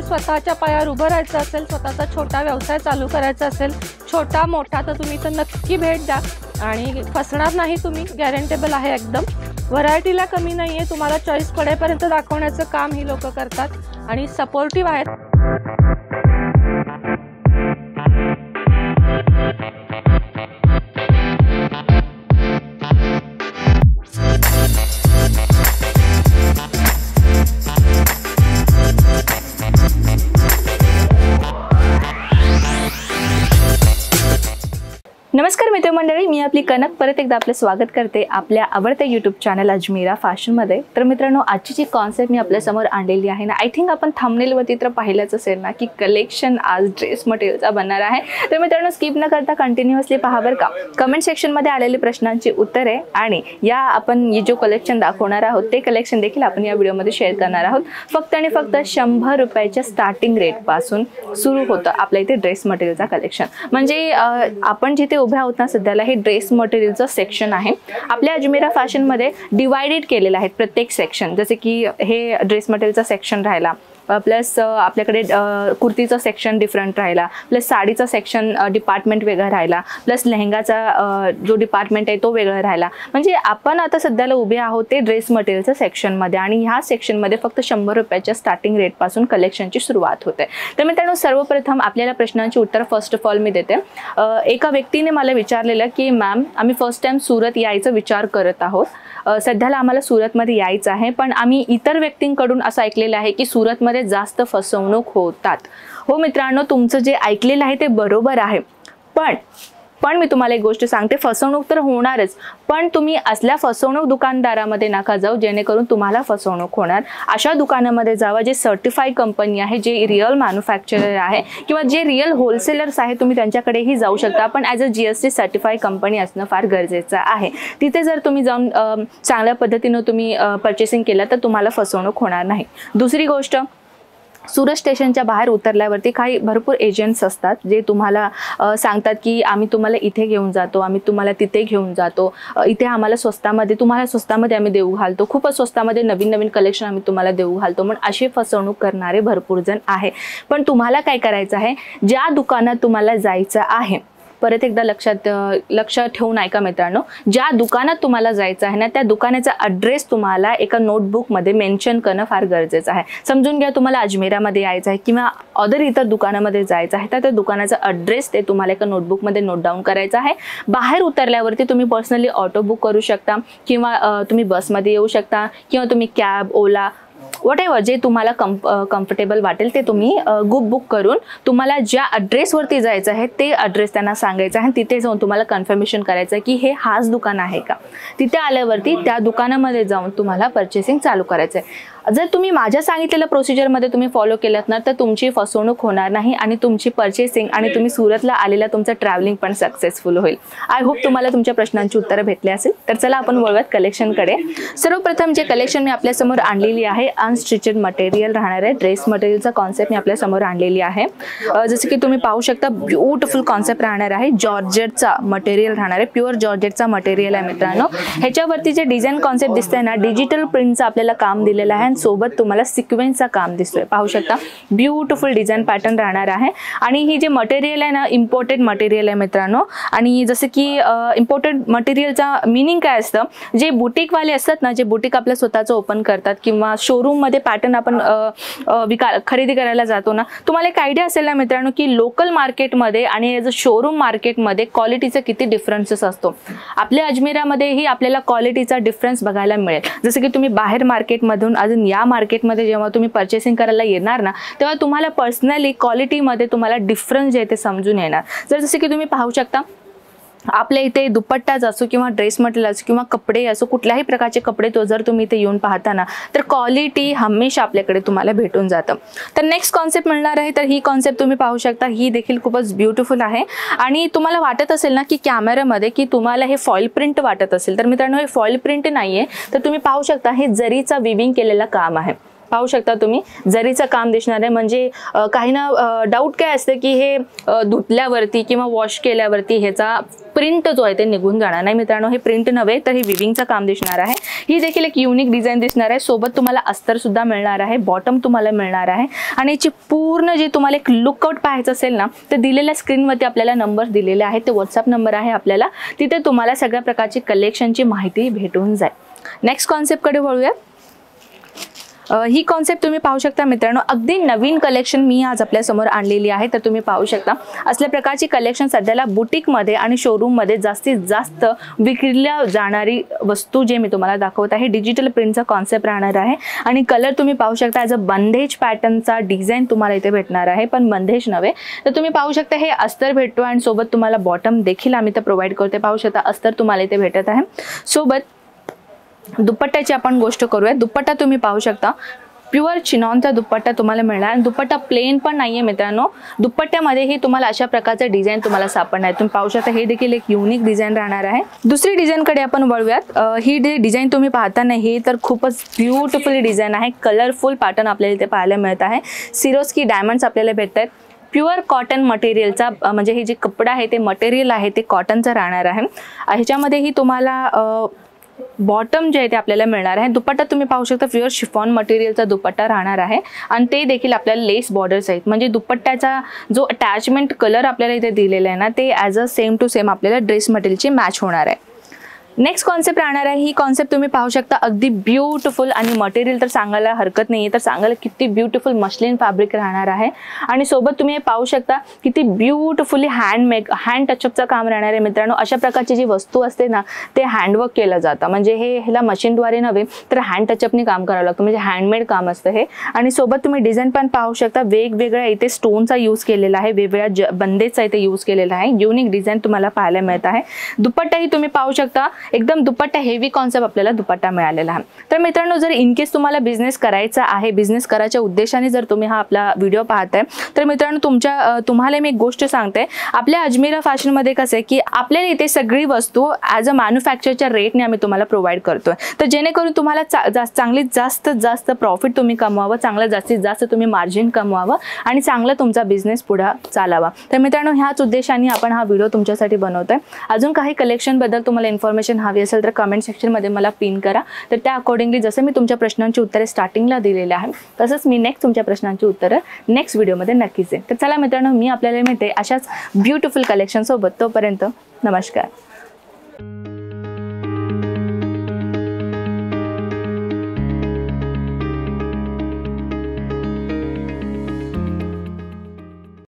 असेल, स्वतःच्या पायावर उभं राहायचं असेल, स्वतःचा छोटा व्यवसाय चालू करायचा असेल, छोटा मोठा, तर तुम्ही तर नक्की भेट द्या आणि फसणार नाही तुम्ही, गॅरंटेबल आहे एकदम. व्हरायटीला कमी नाही आहे, तुम्हाला चॉईस पडेपर्यंत दाखवण्याचं काम ही लोक करतात आणि सपोर्टिव्ह आहेत. नमस्कार मित्रमंडळी, मी आपली कनक परत एकदा आपलं स्वागत करते आपल्या आवडत्या यूट्यूब चॅनल अजमेरा फॅशनमध्ये. तर मित्रांनो, आजची जी कॉन्सेप्ट मी आपल्यासमोर आणलेली आहे ना, आय थिंक आपण थंबनेलवरती तर पाहिलंच असेल ना की कलेक्शन आज ड्रेस मटेरियलचा बनणार आहे. तर मित्रांनो, स्किप न करता कंटिन्युअसली पहा बरं का. कमेंट सेक्शनमध्ये आलेली प्रश्नांची उत्तरे आणि या आपण जो कलेक्शन दाखवणार आहोत ते कलेक्शन देखील आपण या व्हिडिओमध्ये शेअर करणार आहोत. फक्त आणि फक्त 100 रुपयाच्या स्टार्टिंग रेटपासून सुरू होतं आपल्या इथे ड्रेस मटेरियलचा कलेक्शन. म्हणजे आपण जिथे उभे आहोत ना सध्याला, हे ड्रेस मटेरियलचं सेक्शन आहे. आपल्या अजमेरा फॅशनमध्ये डिवायडेड केलेलं आहे प्रत्येक सेक्शन. जसे की हे ड्रेस मटेरियलचा सेक्शन राहिला, प्लस आपल्याकडे कुर्तीचं सेक्शन डिफरंट राहिला, प्लस साडीचं सेक्शन डिपार्टमेंट वेगळा राहिला, प्लस लेहंगाचा जो डिपार्टमेंट आहे तो वेगळा राहिला. म्हणजे आपण आता सध्याला उभे आहोत ते ड्रेस मटेरियलच्या सेक्शनमध्ये आणि ह्या सेक्शनमध्ये फक्त 100 रुपयाच्या स्टार्टिंग रेटपासून कलेक्शनची सुरुवात होते. तर मित्रांनो, सर्वप्रथम आपल्याला प्रश्नांची उत्तर फर्स्ट ऑफ ऑल मी देते. एका व्यक्तीने मला विचारलेलं की मॅम, आम्ही फर्स्ट टाइम सुरत यायचा विचार करत आहोत. सध्याला आम्हाला सुरतमध्ये यायचं आहे, पण आम्ही इतर व्यक्तींकडून असं ऐकलेलं आहे की सुरतमध्ये जास्त फसवणूक होतात. हो मित्रांनो, तुमचं जे ऐकलेलं आहे ते बरोबर आहे, पण मी तुम्हाला एक गोष्ट सांगते, फसवणूक तर होणारच, पण तुम्ही असल्या फसवणूक दुकानदारामध्ये नका जाऊ जेणेकरून तुम्हाला फसवणूक होणार. अशा दुकानामध्ये जावा जे सर्टिफाईड कंपनी आहे, जे रिअल मॅन्युफॅक्चरर आहे किंवा जे रिअल होलसेलर्स आहे, तुम्ही त्यांच्याकडेही जाऊ शकता. पण as a GST certified company असणं फार गरजेचं आहे. तिथे जर तुम्ही जाऊन चांगल्या पद्धतीनं तुम्ही परचेसिंग केलं तर तुम्हाला फसवणूक होणार नाही. दुसरी गोष्ट, सुरत स्टेशनच्या बाहेर उतरल्यावरती काही भरपूर एजंट्स असतात जे तुम्हाला सांगतात की आम्ही तुम्हाला इथे घेऊन जातो, आम्ही तुम्हाला तिथे घेऊन जातो, इथे आम्हाला स्वस्तामध्ये आम्ही देऊ घालतो, खूपच स्वस्तामध्ये नवीन कलेक्शन आम्ही तुम्हाला देऊ घालतो. म्हणून अशी फसवणूक करणारे भरपूर जण आहे. पण तुम्हाला काय करायचं आहे, ज्या दुकानात तुम्हाला जायचं आहे, परत एकदा लक्ष ठेवून ऐका मित्रांनो, ज्या दुकानात तुम्हाला जायचं आहे ना, त्या दुकानाचा ॲड्रेस तुम्हाला एका नोटबुकमध्ये मेन्शन करणं फार गरजेचं आहे. समजून घ्या, तुम्हाला अजमेरामध्ये यायचं आहे किंवा अदर इतर दुकानामध्ये जायचं आहे, तर त्या दुकानाचा ॲड्रेस ते तुम्हाला एका नोटबुकमध्ये नोट डाऊन करायचं आहे. बाहेर उतरल्यावरती तुम्ही पर्सनली ऑटो बुक करू शकता किंवा तुम्ही बसमध्ये येऊ शकता किंवा तुम्ही कॅब, ओला, व्हॉटेवर जे तुम्हाला कम्फर्टेबल वाटेल ते तुम्ही बुक करून तुम्हाला ज्या ॲड्रेसवरती जायचं आहे ते ॲड्रेस त्यांना सांगायचं आहे. तिथे जाऊन तुम्हाला कन्फर्मेशन करायचं आहे की हे हाच दुकान आहे का. तिथे आल्यावरती त्या दुकानामध्ये जाऊन तुम्हाला परचेसिंग चालू करायचं आहे. जर तुम्ही माझ्या सांगितलेल्या प्रोसिजरमध्ये तुम्ही फॉलो केलात ना, तर तुमची फसवणूक होणार नाही आणि तुमची परचेसिंग आणि तुम्ही सुरतला आलेला तुमचं ट्रॅव्हलिंग पण सक्सेसफुल होईल. आय होप तुम्हाला तुमच्या प्रश्नांची उत्तरं भेटली असेल. तर चला आपण वळूयात कलेक्शनकडे. सर्वप्रथम जे कलेक्शन मी आपल्यासमोर आणलेली आहे, अनस्टिचेड मटेरियल राहणार आहे. ड्रेस मटेरियलचा कॉन्सेप्ट मी आपल्यासमोर आणलेली आहे. जसं की तुम्ही पाहू शकता, ब्युटिफुल कॉन्सेप्ट राहणार आहे. जॉर्जेटचा मटेरियल राहणार आहे, प्युअर जॉर्जेटचा मटेरियल आहे मित्रांनो. ह्याच्यावरती जे डिझाईन कॉन्सेप्ट दिसतंय ना, डिजिटल प्रिंटचं आपल्याला काम दिलेलं आहे. सोबत तुम्हाला सिक्वेन्सचा काम दिसतोय, पाहू शकता. ब्युटिफुल डिझाईन पॅटर्न राहणार आहे. आणि ही जे मटेरियल आहे ना, इम्पोर्टेड मटेरियल आहे मित्रांनो. आणि जसं की इम्पोर्टेड मटेरियलचा मिनिंग काय असतं, जे बुटीकवाले असतात ना, जे बुटीक आपलं स्वतःचं ओपन करतात किंवा शोरूममध्ये पॅटर्न आपण खरेदी करायला जातो ना, तुम्हाला एक आयडिया असेल ना मित्रांनो की लोकल मार्केटमध्ये आणि ॲज अ शोरूम मार्केटमध्ये क्वालिटीचा किती डिफरन्सेस असतो. आपल्या अजमेरामध्येही आपल्याला क्वालिटीचा डिफरन्स बघायला मिळेल. जसं की तुम्ही बाहेर मार्केटमधून अजून या मार्केटमध्ये जेव्हा तुम्ही परचेसिंग करायला येणार ना, तेव्हा तुम्हाला पर्सनली क्वालिटीमध्ये तुम्हाला डिफरन्स जे ते समजून येणार. जसं की तुम्ही पाहू शकता, आपल्या इथे दुपट्टाच असो किंवा ड्रेस मटेरियल असो किंवा कपडे असो, कुठल्याही प्रकारचे कपडे तो जर तुम्ही इथे येऊन पाहता ना, तर क्वालिटी हमेशा आपल्याकडे तुम्हाला भेटून जातं. तर नेक्स्ट कॉन्सेप्ट मिळणार आहे. तर ही कॉन्सेप्ट तुम्ही पाहू शकता, ही देखील खूपच ब्युटिफुल आहे. आणि तुम्हाला वाटत असेल ना की कॅमेऱ्यामध्ये की तुम्हाला हे फॉईल प्रिंट वाटत असेल, तर मित्रांनो हे फॉईल प्रिंट नाही आहे. तर तुम्ही पाहू शकता, हे जरीचा विविंग केलेलं काम आहे. पाहू शकता तुम्ही जरीचं काम दिसणार आहे. म्हणजे काही ना डाऊट काय असते की हे धुतल्यावरती किंवा वॉश केल्यावरती ह्याचा प्रिंट जो आहे ते निघून जाणार नाही. मित्रांनो हे प्रिंट नव्हे तर हे विविंगचं काम दिसणार आहे. ही देखील एक युनिक डिझाईन दिसणार आहे. सोबत तुम्हाला अस्तर सुद्धा मिळणार आहे, बॉटम तुम्हाला मिळणार आहे आणि याची पूर्ण जे तुम्हाला एक लुकआउट पाहायचं असेल ना तर दिलेल्या स्क्रीनवरती आपल्याला नंबर दिलेले आहेत, ते व्हॉट्सअप नंबर आहे आपल्याला. तिथे तुम्हाला सगळ्या प्रकारची कलेक्शनची माहिती भेटून जाईल. नेक्स्ट कॉन्सेप्टकडे वळूया. ही कॉन्सेप्ट तुम्ही पाहू शकता मित्रांनो, अगदी नवीन कलेक्शन मी आज आपल्या समोर आणलेली आहे. तर तुम्ही पाहू शकता असल्या प्रकारची कलेक्शन सध्याला बुटीकमध्ये आणि शोरूममध्ये जास्तीत जास्त विकल्या जाणारी वस्तू जे मी तुम्हाला दाखवत आहे. डिजिटल प्रिंटचा कॉन्सेप्ट राहणार आहे आणि कलर तुम्ही पाहू शकता ॲज अ बंदेज पॅटर्नचा डिझाईन तुम्हाला इथे भेटणार आहे, पण बंदेज नव्हे. तर तुम्ही पाहू शकता हे अस्तर भेटतो आणि सोबत तुम्हाला बॉटम देखील आम्ही तर प्रोव्हाइड करते. पाहू शकता अस्तर तुम्हाला इथे भेटत आहे. सोबत दुपट्ट्याची आपण गोष्ट करूया. दुपट्टा तुम्ही पाहू शकता प्युअर चिनॉनचा दुपट्टा तुम्हाला मिळणार आणि दुपट्टा प्लेन पण नाहीये मित्रांनो. दुपट्ट्यामध्येही तुम्हाला अशा प्रकारचं डिझाईन तुम्हाला सापडणार आहे. तुम्ही पाहू शकता हे देखील एक युनिक डिझाईन राहणार आहे. दुसरी डिझाईनकडे आपण वळूयात. ही डिझाईन तुम्ही पाहता नाही, हे तर खूपच ब्युटिफुल डिझाईन आहे. कलरफुल पॅटर्न आपल्याला इथे पाहायला मिळत आहे. सिरोस्की डायमंड्स आपल्याला भेटत आहेत. प्युअर कॉटन मटेरियलचा म्हणजे हे जे कपडा आहे ते मटेरियल आहे ते कॉटनचं राहणार आहे. ह्याच्यामध्येही तुम्हाला बॉटम जे आहे ते आपल्याला मिळणार आहे. दुपट्टा तुम्ही पाहू शकता प्युअर शिफॉन मटेरियलचा दुपट्टा राहणार आहे आणि ते देखील आपल्याला लेस बॉर्डर्स आहेत. म्हणजे दुपट्ट्याचा जो अटॅचमेंट कलर आपल्याला इथे दिलेला आहे ना ते as a same to same आपल्याला ड्रेस मटेरियलची मॅच होणार आहे. नेक्स्ट कॉन्सेप्ट राहणार आहे. ही कॉन्सेप्ट तुम्ही पाहू शकता अगदी ब्युटिफुल आणि मटेरियल तर सांगायला हरकत नाही आहे, तर सांगायला किती ब्युटिफुल मस्लिन फॅब्रिक राहणार आहे. आणि सोबत तुम्ही हे पाहू शकता किती ब्युटिफुली हँड टचअपचं काम राहणार आहे. मित्रांनो अशा प्रकारची जी वस्तू असते ना ते हँडवर्क केलं जातं. म्हणजे ह्याला मशीनद्वारे नव्हे तर हँड टचअपनी काम करावं लागतं, म्हणजे हँडमेड काम असतं हे. आणि सोबत तुम्ही डिझाईन पण पाहू शकता वेगवेगळ्या इथे स्टोनचा यूज केलेला आहे, वेगवेगळ्या बंदेजचा इथे यूज केलेला आहे. युनिक डिझाईन तुम्हाला पाहायला मिळत आहे. दुपट्टाही तुम्ही पाहू शकता एकदम दुपट्टा हेवी कॉन्सेप्ट आपल्याला दुपट्टा मिळालेला आहे. तर मित्रांनो जर इन केस तुम्हाला बिझनेस करायचा आहे, बिझनेस करायच्या उद्देशाने जर तुम्ही हा आपला व्हिडिओ पाहताय तर मित्रांनो तुम्हाला मी एक गोष्ट सांगते. आपल्या अजमेरा फॅशनमध्ये कसं आहे की आपल्याला इथे सगळी वस्तू ॲज अ मॅन्युफॅक्चरच्या रेटने आम्ही तुम्हाला प्रोव्हाइड करतोय. तर जेणेकरून तुम्हाला चांगली जास्तीत जास्त प्रॉफिट तुम्ही कमवावं, चांगलं जास्तीत जास्त तुम्ही मार्जिन कमवावं आणि चांगला तुमचा बिझनेस पुढे चालावा. तर मित्रांनो ह्याच उद्देशाने आपण हा व्हिडिओ तुमच्यासाठी बनवतोय. अजून काही कलेक्शनबद्दल तुम्हाला इन्फॉर्मेशन हवी असेल तर कमेंट सेक्शनमध्ये मला पिन करा. तर त्या अकॉर्डिंगली जसं मी तुमच्या प्रश्नांची उत्तरे स्टार्टिंगला दिलेली आहे तसंच मी नेक्स्ट तुमच्या प्रश्नांची उत्तरं नेक्स्ट व्हिडिओमध्ये नक्कीच आहे. तर चला मित्रांनो मी आपल्याला मिळते अशाच ब्युटिफुल कलेक्शन सोबत. तोपर्यंत नमस्कार.